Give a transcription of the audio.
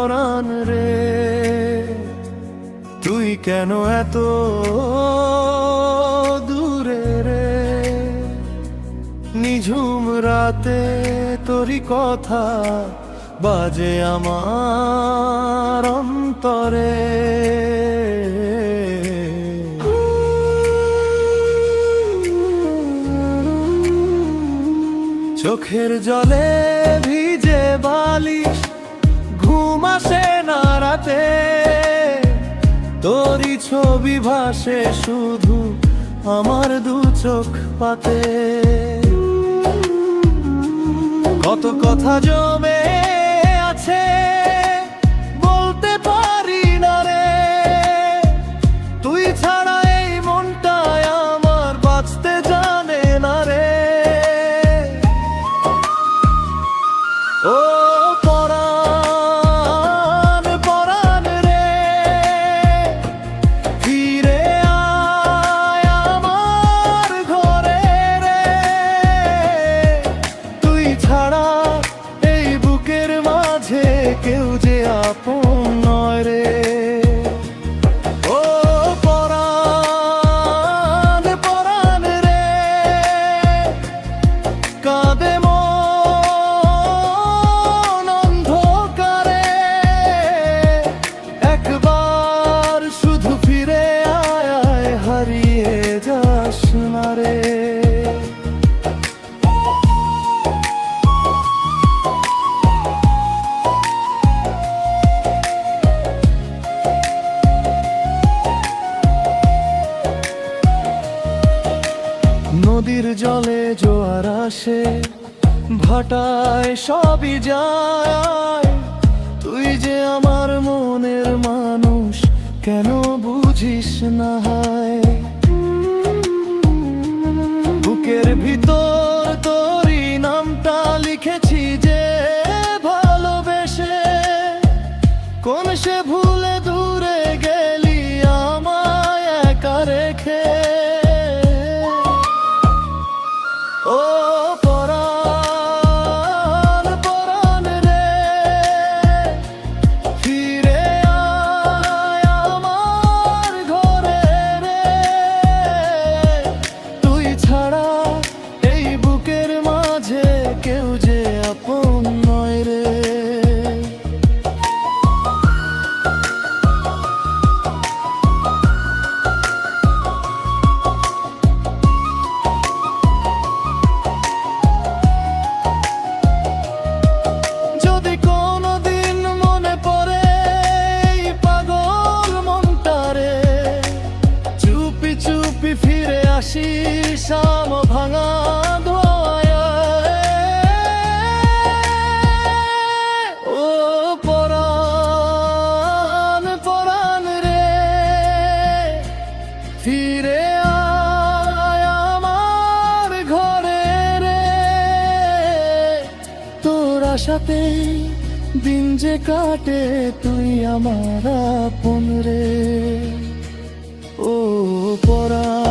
পরাণ রে, তুই কেন এত দূরে রে? নিঝুম রাতে তোরি কথা বাজে আমার অন্তরে। চোখের জলে ভিজে বালিশ, ঘুম আসে না রাতে, তোরই ছবি ভাসে শুধু আমার দু চোখ পাতে। কত কথা জমে আছে বলতে পারি না রে, তুই ছাড়া এই মনটায় আমার বাঁচতে জানে না রে। ও পরাণ পরাণ রে, ফিরে আয় আমার ঘরে রে, তুই ছাড়া এই বুকের মাঝে কেউ যে আপন নয় রে। ও পরাণ পরাণ রে, কাঁদে মন অন্ধকারে, একবার শুধু ফিরে আয়, আয় হারিয়ে যাস না রে। নদীর জলে জোয়ার আসে, ভাটায় সবই যায়, তুই যে আমার মনের মানুষ কেন বুঝিস না হায়? বুকের ভিতর তোরই নামটা লিখেছি যে ভালোবেসে, কোন সে ভুলে দূরে গেলি আমায় একা রেখে। ও পরাণ পরাণ রে, ফিরে আয় আমার ঘরে রে, তুই ছাড়া এই বুকের মাঝে কেউ যে আপন নয় রে। যদি কোনোদিন মনে পড়ে এই পাগল মনটারে, চুপি চুপি ফিরে আসিস আম ভাঙা ধোঁয়ায়। ও পরাণ পরাণ রে, ফিরে আয় আমার ঘরে রে, তোর আশাতে দিন যে কাটে তুই আমার আপন রে। ও পরাণ।